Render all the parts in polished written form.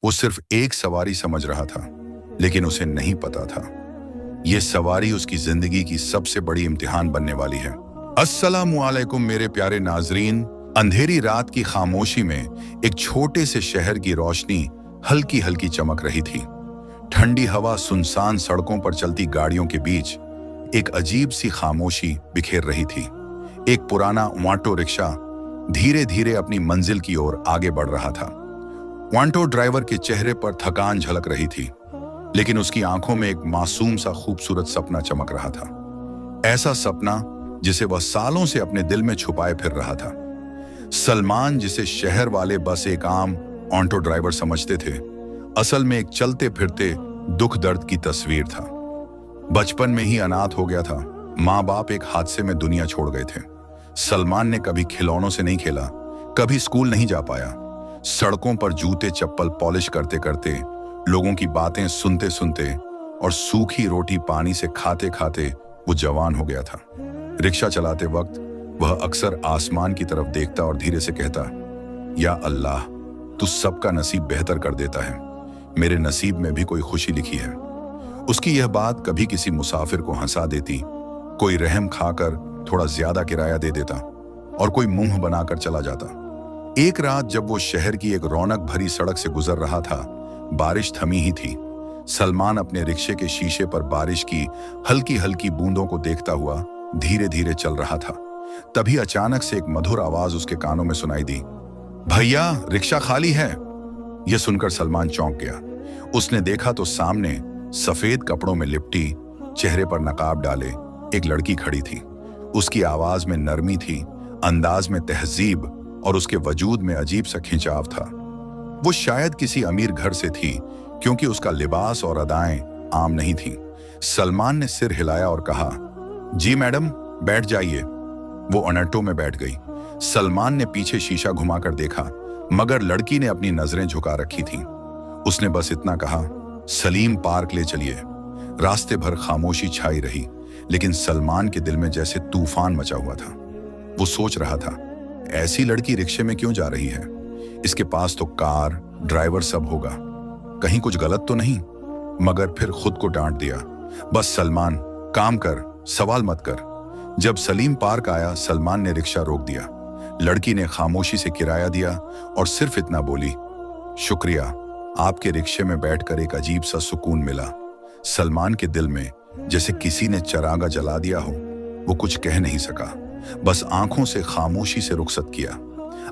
वो सिर्फ एक सवारी समझ रहा था, लेकिन उसे नहीं पता था ये सवारी उसकी जिंदगी की सबसे बड़ी इम्तिहान बनने वाली है। अस्सलामु अलैकुम मेरे प्यारे नाजरीन। अंधेरी रात की खामोशी में एक छोटे से शहर की रोशनी हल्की हल्की चमक रही थी। ठंडी हवा सुनसान सड़कों पर चलती गाड़ियों के बीच एक अजीब सी खामोशी बिखेर रही थी। एक पुराना ऑटो रिक्शा धीरे धीरे अपनी मंजिल की ओर आगे बढ़ रहा था। ऑटो ड्राइवर के चेहरे पर थकान झलक रही थी, लेकिन उसकी आंखों में एक मासूम सा खूबसूरत सपना चमक रहा था। ऐसा सपना जिसे वह सालों से अपने दिल में छुपाए फिर रहा था। सलमान, जिसे शहर वाले बस एक आम ऑटो ड्राइवर समझते थे, असल में एक चलते फिरते दुख दर्द की तस्वीर था। बचपन में ही अनाथ हो गया था। माँ बाप एक हादसे में दुनिया छोड़ गए थे। सलमान ने कभी खिलौनों से नहीं खेला, कभी स्कूल नहीं जा पाया। सड़कों पर जूते चप्पल पॉलिश करते करते, लोगों की बातें सुनते सुनते और सूखी रोटी पानी से खाते खाते वो जवान हो गया था। रिक्शा चलाते वक्त वह अक्सर आसमान की तरफ देखता और धीरे से कहता, या अल्लाह, तू सबका नसीब बेहतर कर देता है, मेरे नसीब में भी कोई खुशी लिखी है। उसकी यह बात कभी किसी मुसाफिर को हंसा देती, कोई रहम खाकर थोड़ा ज्यादा किराया दे देता और कोई मुंह बनाकर चला जाता। एक रात जब वो शहर की एक रौनक भरी सड़क से गुजर रहा था, बारिश थमी ही थी। सलमान अपने रिक्शे के शीशे पर बारिश की हल्की हल्की बूंदों को देखता हुआ धीरे धीरे चल रहा था। तभी अचानक से एक मधुर आवाज उसके कानों में सुनाई दी, भैया रिक्शा खाली है। यह सुनकर सलमान चौंक गया। उसने देखा तो सामने सफेद कपड़ों में लिपटी, चेहरे पर नकाब डाले एक लड़की खड़ी थी। उसकी आवाज में नरमी थी, अंदाज में तहजीब और उसके वजूद में अजीब सा खिंचाव था। वो शायद किसी अमीर घर से थी, क्योंकि उसका लिबास और अदाएं आम नहीं थीं। सलमान ने सिर हिलाया और कहा, जी मैडम, बैठ जाइए। वो ऑटो में बैठ गई। सलमान ने पीछे शीशा घुमाकर देखा, मगर लड़की ने अपनी नजरें झुका रखी थीं। उसने बस इतना कहा, सलीम पार्क ले चलिए। रास्ते भर खामोशी छाई रही, लेकिन सलमान के दिल में जैसे तूफान मचा हुआ था। वो सोच रहा था, ऐसी लड़की रिक्शे में क्यों जा रही है? इसके पास तो कार, ड्राइवर सब होगा, कहीं कुछ गलत तो नहीं? मगर फिर खुद को डांट दिया, बस सलमान, काम कर, सवाल मत कर। जब सलीम पार्क आया, सलमान ने रिक्शा रोक दिया। लड़की ने खामोशी से किराया दिया और सिर्फ इतना बोली, शुक्रिया, आपके रिक्शे में बैठकर एक अजीब सा सुकून मिला। सलमान के दिल में जैसे किसी ने चरागा जला दिया हो। वो कुछ कह नहीं सका, बस आंखों से खामोशी से रुखसत किया।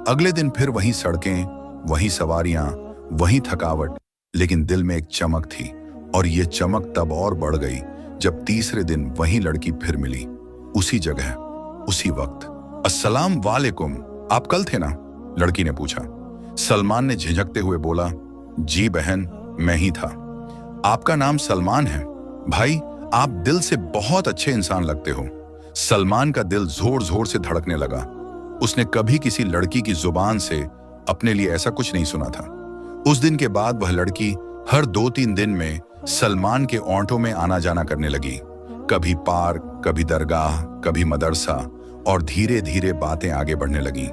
अगले दिन फिर वही सड़कें, वही सवारियां, वही थकावट, लेकिन दिल में एक चमक थी, और ये चमक तब और बढ़ गई जब तीसरे दिन वही लड़की फिर मिली, उसी जगह, उसी वक्त। अस्सलाम वालेकुम, आप कल थे ना? लड़की ने पूछा। सलमान ने झिझकते हुए बोला, जी बहन, मैं ही था। आपका नाम सलमान है? भाई, आप दिल से बहुत अच्छे इंसान लगते हो। सलमान का दिल जोर जोर से धड़कने लगा। उसने कभी किसी लड़की की जुबान से अपने लिए ऐसा कुछ नहीं सुना था। उस दिन के बाद वह लड़की हर 2-3 दिन में सलमान के ऑटो में आना जाना करने लगी। कभी पार्क, कभी दरगाह, कभी मदरसा, और धीरे धीरे बातें आगे बढ़ने लगी।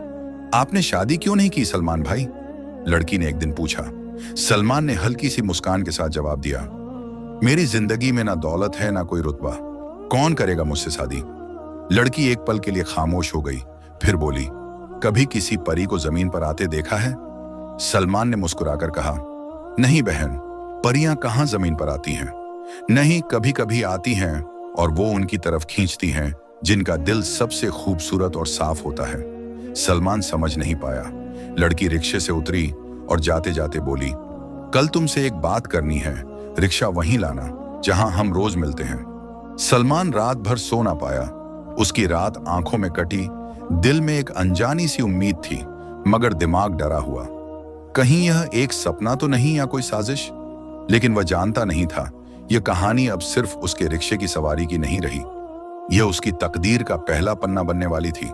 आपने शादी क्यों नहीं की सलमान भाई? लड़की ने एक दिन पूछा। सलमान ने हल्की सी मुस्कान के साथ जवाब दिया, मेरी जिंदगी में ना दौलत है ना कोई रुतबा, कौन करेगा मुझसे शादी? लड़की एक पल के लिए खामोश हो गई, फिर बोली, कभी किसी परी को जमीन पर आते देखा है? सलमान ने मुस्कुराकर कहा, नहीं बहन, परियां कहां जमीन पर आती हैं। नहीं, कभी कभी आती हैं और वो उनकी तरफ खींचती हैं जिनका दिल सबसे खूबसूरत और साफ होता है। सलमान समझ नहीं पाया। लड़की रिक्शे से उतरी और जाते जाते बोली, कल तुमसे एक बात करनी है, रिक्शा वहीं लाना जहां हम रोज मिलते हैं। सलमान रात भर सो ना पाया। उसकी रात आंखों में कटी, दिल में एक अनजानी सी उम्मीद थी, मगर दिमाग डरा हुआ, कहीं यह एक सपना तो नहीं या कोई साजिश। लेकिन वह जानता नहीं था, यह कहानी अब सिर्फ उसके रिक्शे की सवारी की नहीं रही, यह उसकी तकदीर का पहला पन्ना बनने वाली थी।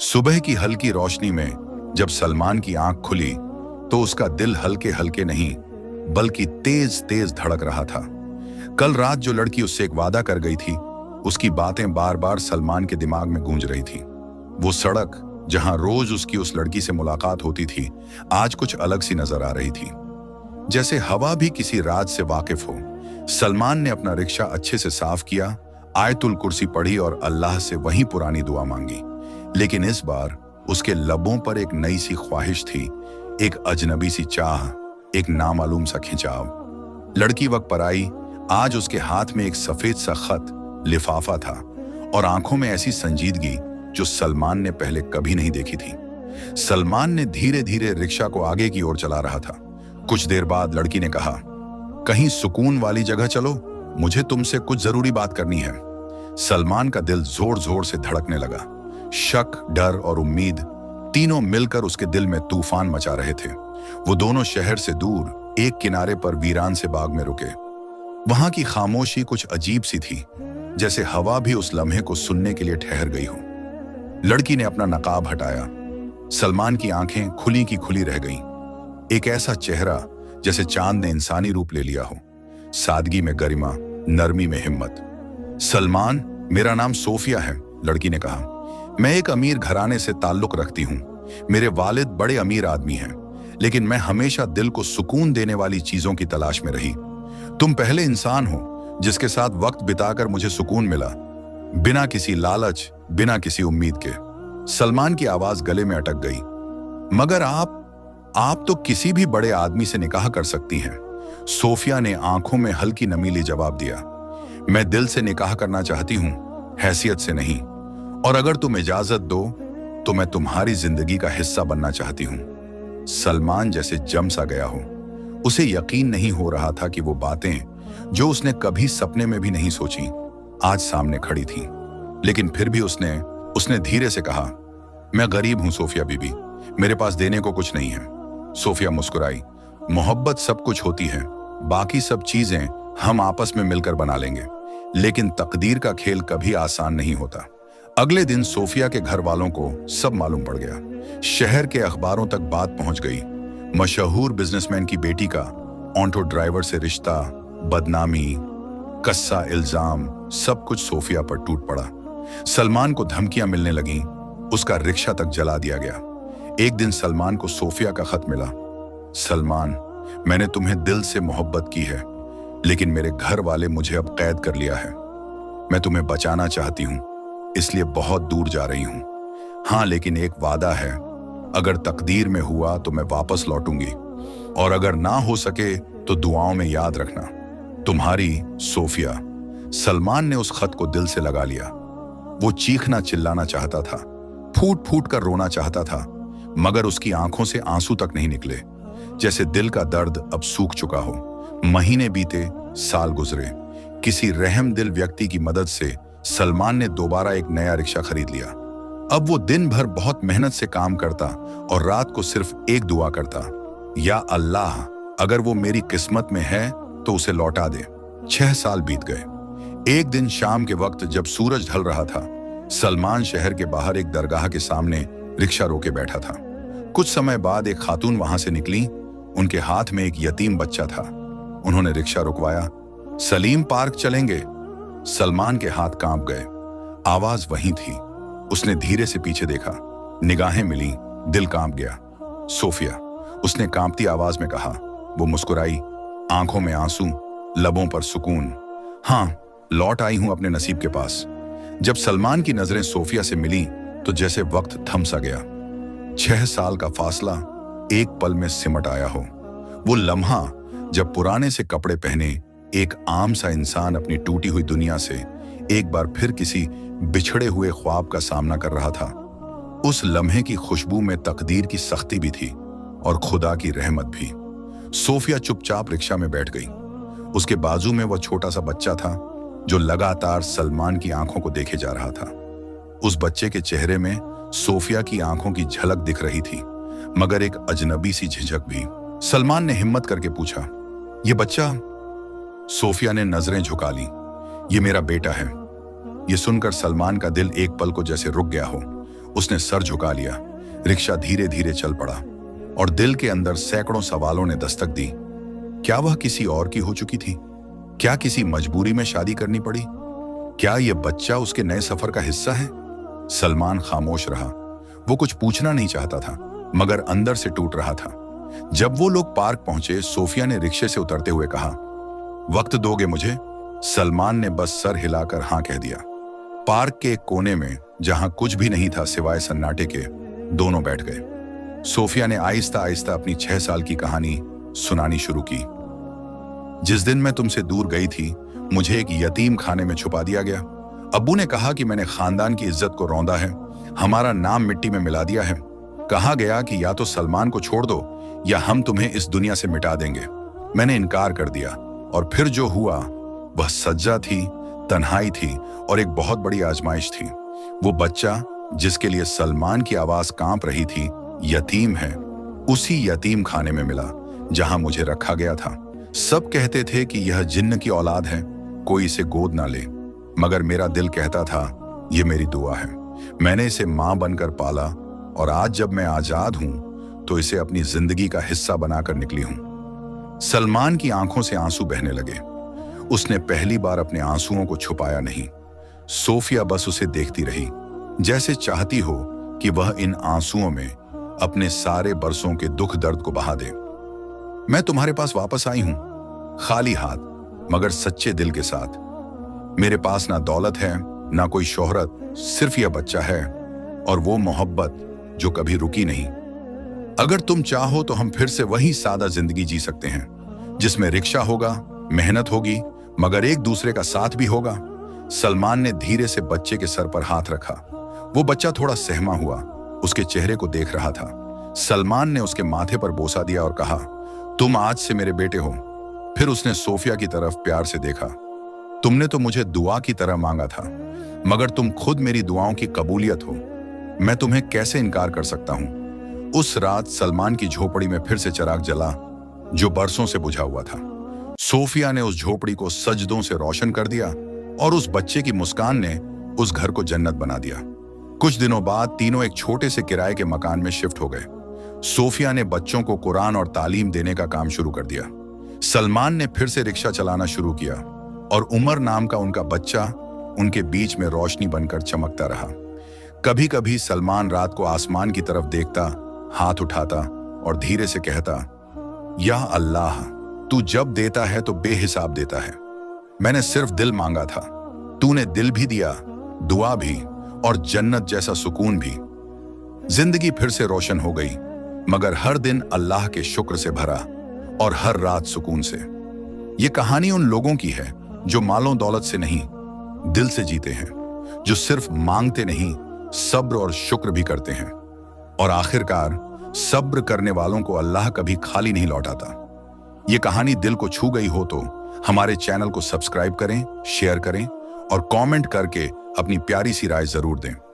सुबह की हल्की रोशनी में जब सलमान की आंख खुली, तो उसका दिल हल्के हल्के नहीं बल्कि तेज तेज धड़क रहा था। कल रात जो लड़की उससे एक वादा कर गई थी, उसकी बातें बार बार सलमान के दिमाग में गूंज रही थी। वो सड़क जहां रोज उसकी उस लड़की से मुलाकात होती थी, आज कुछ अलग सी नजर आ रही थी। जैसे हवा भी किसी राज से वाकिफ हो। सलमान ने अपना रिक्शा अच्छे से साफ किया, आयतुल कुर्सी पढ़ी और अल्लाह से वही पुरानी दुआ मांगी। लेकिन इस बार उसके लबों पर एक नई सी ख्वाहिश थी, एक अजनबी सी चाह, एक नामालूम सा खिंचाव। लड़की वक्त पर आई। आज उसके हाथ में एक सफेद सा खत लिफाफा था और आंखों में ऐसी संजीदगी जो सलमान ने पहले कभी नहीं देखी थी। सलमान ने धीरे धीरे रिक्शा को आगे की ओर चला रहा था। कुछ देर बाद लड़की ने कहा, कहीं सुकून वाली जगह चलो, मुझे तुमसे कुछ जरूरी बात करनी है। सलमान का दिल जोर जोर से धड़कने लगा। शक, डर और उम्मीद तीनों मिलकर उसके दिल में तूफान मचा रहे थे। वो दोनों शहर से दूर एक किनारे पर वीरान से बाग में रुके। वहां की खामोशी कुछ अजीब सी थी, जैसे हवा भी उस लम्हे को सुनने के लिए ठहर गई हो। लड़की ने अपना नकाब हटाया। सलमान की आंखें खुली की खुली रह गईं। एक ऐसा चेहरा जैसे चांद ने इंसानी रूप ले लिया हो, सादगी में गरिमा, नरमी में हिम्मत। सलमान, मेरा नाम सोफिया है, लड़की ने कहा। मैं एक अमीर घराने से ताल्लुक रखती हूँ। मेरे वालिद बड़े अमीर आदमी हैं, लेकिन मैं हमेशा दिल को सुकून देने वाली चीजों की तलाश में रही। तुम पहले इंसान हो जिसके साथ वक्त बिताकर मुझे सुकून मिला, बिना किसी लालच, बिना किसी उम्मीद के। सलमान की आवाज गले में अटक गई। मगर आप तो किसी भी बड़े आदमी से निकाह कर सकती हैं। सोफिया ने आंखों में हल्की नमीली जवाब दिया। मैं दिल से निकाह करना चाहती हूं, हैसियत से नहीं। और अगर तुम इजाजत दो तो मैं तुम्हारी जिंदगी का हिस्सा बनना चाहती हूं। सलमान जैसे जम सा गया हो। उसे यकीन नहीं हो रहा था कि वो बातें जो उसने कभी सपने में भी नहीं सोची आज सामने खड़ी थीं। लेकिन फिर भी उसने धीरे से कहा, मैं गरीब हूं सोफिया बीबी, मेरे पास देने को कुछ नहीं है। सोफिया मुस्कुराई। मोहब्बत सब कुछ होती है, बाकी सब चीजें हम आपस में मिलकर बना लेंगे। लेकिन तकदीर का खेल कभी आसान नहीं होता। अगले दिन सोफिया के घर वालों को सब मालूम पड़ गया। शहर के अखबारों तक बात पहुंच गई। मशहूर बिजनेसमैन की बेटी का ऑटो ड्राइवर से रिश्ता, बदनामी, कस्सा इल्जाम, सब कुछ सोफिया पर टूट पड़ा। सलमान को धमकियां मिलने लगीं, उसका रिक्शा तक जला दिया गया। एक दिन सलमान को सोफिया का खत मिला। सलमान, मैंने तुम्हें दिल से मोहब्बत की है, लेकिन मेरे घर वाले मुझे अब कैद कर लिया है। मैं तुम्हें बचाना चाहती हूं, इसलिए बहुत दूर जा रही हूं। हाँ, लेकिन एक वादा है, अगर तकदीर में हुआ तो मैं वापस लौटूंगी, और अगर ना हो सके तो दुआओं में याद रखना। तुम्हारी सोफिया। सलमान ने उस खत को दिल से लगा लिया। वो चीखना चिल्लाना चाहता था, फूट फूट कर रोना चाहता था, मगर उसकी आंखों से आंसू तक नहीं निकले, जैसे दिल का दर्द अब सूख चुका हो। महीने बीते, साल गुजरे। किसी रहम दिल व्यक्ति की मदद से सलमान ने दोबारा एक नया रिक्शा खरीद लिया। अब वो दिन भर बहुत मेहनत से काम करता और रात को सिर्फ एक दुआ करता, या अल्लाह, अगर वो मेरी किस्मत में है तो उसे लौटा दे। 6 साल बीत गए। एक दिन शाम के वक्त जब सूरज ढल रहा था, सलमान शहर के बाहर एक दरगाह के सामने रिक्शा रोके बैठा था। कुछ समय बाद एक खातून वहां से निकली। उनके हाथ में एक यतीम बच्चा था। उन्होंने रिक्शा रुकवाया। सलीम, पार्क चलेंगे? सलमान के हाथ कांप गए। आवाज वही थी। उसने धीरे से पीछे देखा, निगाहें मिली, दिल कांप गया। सोफिया, उसने कांपती आवाज में कहा। वो मुस्कुराई, आंखों में आंसू, लबों पर सुकून। हाँ, लौट आई हूं अपने नसीब के पास। जब सलमान की नजरें सोफिया से मिली तो जैसे वक्त थम सा गया। 6 साल का फासला एक पल में सिमट आया हो। वो लम्हा जब पुराने से कपड़े पहने एक आम सा इंसान अपनी टूटी हुई दुनिया से एक बार फिर किसी बिछड़े हुए ख्वाब का सामना कर रहा था। उस लम्हे की खुशबू में तकदीर की सख्ती भी थी और खुदा की रहमत भी। सोफिया चुपचाप रिक्शा में बैठ गई। उसके बाजू में वह छोटा सा बच्चा था जो लगातार सलमान की आंखों को देखे जा रहा था। उस बच्चे के चेहरे में सोफिया की आंखों की झलक दिख रही थी, मगर एक अजनबी सी झिझक भी। सलमान ने हिम्मत करके पूछा, ये बच्चा? सोफिया ने नजरें झुका ली। ये मेरा बेटा है। ये सुनकर सलमान का दिल एक पल को जैसे रुक गया हो। उसने सर झुका लिया। रिक्शा धीरे धीरे चल पड़ा और दिल के अंदर सैकड़ों सवालों ने दस्तक दी। क्या वह किसी और की हो चुकी थी? क्या किसी मजबूरी में शादी करनी पड़ी? क्या यह बच्चा उसके नए सफर का हिस्सा है? सलमान खामोश रहा। वो कुछ पूछना नहीं चाहता था, मगर अंदर से टूट रहा था। जब वो लोग पार्क पहुंचे, सोफिया ने रिक्शे से उतरते हुए कहा, वक्त दोगे मुझे? सलमान ने बस सर हिलाकर हाँ कह दिया। पार्क के एक कोने में, जहां कुछ भी नहीं था सिवाय सन्नाटे के, दोनों बैठ गए। सोफिया ने आहिस्ता आहिस्ता अपनी 6 साल की कहानी सुनानी शुरू की। जिस दिन मैं तुमसे दूर गई थी, मुझे एक यतीम खाने में छुपा दिया गया। अब्बू ने कहा कि मैंने खानदान की इज्जत को रौंदा है, हमारा नाम मिट्टी में मिला दिया है। कहा गया कि या तो सलमान को छोड़ दो या हम तुम्हें इस दुनिया से मिटा देंगे। मैंने इनकार कर दिया और फिर जो हुआ वह सज्जा थी, तन्हाई थी और एक बहुत बड़ी आजमाइश थी। वो बच्चा जिसके लिए सलमान की आवाज कांप रही थी, यतीम है, उसी यतीम खाने में मिला जहां मुझे रखा गया था। सब कहते थे कि यह जिन्न की औलाद है, कोई इसे गोद ना ले, मगर मेरा दिल कहता था यह मेरी दुआ है। मैंने इसे मां बनकर पाला और आज जब मैं आजाद हूं तो इसे अपनी जिंदगी का हिस्सा बनाकर निकली हूं। सलमान की आंखों से आंसू बहने लगे। उसने पहली बार अपने आंसुओं को छुपाया नहीं। सोफिया बस उसे देखती रही, जैसे चाहती हो कि वह इन आंसुओं में अपने सारे बरसों के दुख दर्द को बहा दे। मैं तुम्हारे पास वापस आई हूं, खाली हाथ मगर सच्चे दिल के साथ। मेरे पास ना दौलत है ना कोई शोहरत, सिर्फ यह बच्चा है और वो मोहब्बत जो कभी रुकी नहीं। अगर तुम चाहो तो हम फिर से वही सादा जिंदगी जी सकते हैं, जिसमें रिक्शा होगा, मेहनत होगी, मगर एक दूसरे का साथ भी होगा। सलमान ने धीरे से बच्चे के सर पर हाथ रखा। वो बच्चा थोड़ा सहमा हुआ, उसके चेहरे को देख रहा था। सलमान ने उसके माथे पर बोसा दिया और कहा, तुम आज से मेरे बेटे हो। फिर उसने सोफिया की तरफ प्यार से देखा। तुमने तो मुझे दुआ की तरह मांगा था, मगर तुम खुद मेरी दुआओं की कबूलियत हो। मैं तुम्हें कैसे इनकार कर सकता हूं? उस रात सलमान की झोपड़ी में फिर से चिराग जला, जो बरसों से बुझा हुआ था। सोफिया ने उस झोपड़ी को सजदों से रोशन कर दिया और उस बच्चे की मुस्कान ने उस घर को जन्नत बना दिया। कुछ दिनों बाद तीनों एक छोटे से किराए के मकान में शिफ्ट हो गए। सोफिया ने बच्चों को कुरान और तालीम देने का काम शुरू कर दिया। सलमान ने फिर से रिक्शा चलाना शुरू किया और उमर नाम का उनका बच्चा उनके बीच में रोशनी बनकर चमकता रहा। कभी कभी सलमान रात को आसमान की तरफ देखता, हाथ उठाता और धीरे से कहता, या अल्लाह, तू जब देता है तो बेहिसाब देता है। मैंने सिर्फ दिल मांगा था, तूने दिल भी दिया, दुआ भी और जन्नत जैसा सुकून भी। जिंदगी फिर से रोशन हो गई, मगर हर दिन अल्लाह के शुक्र से भरा और हर रात सुकून से। ये कहानी उन लोगों की है जो मालों दौलत से नहीं, दिल से जीते हैं, जो सिर्फ मांगते नहीं, सब्र और शुक्र भी करते हैं। और आखिरकार सब्र करने वालों को अल्लाह कभी खाली नहीं लौटाता। ये कहानी दिल को छू गई हो तो हमारे चैनल को सब्सक्राइब करें, शेयर करें और कमेंट करके अपनी प्यारी सी राय जरूर दें।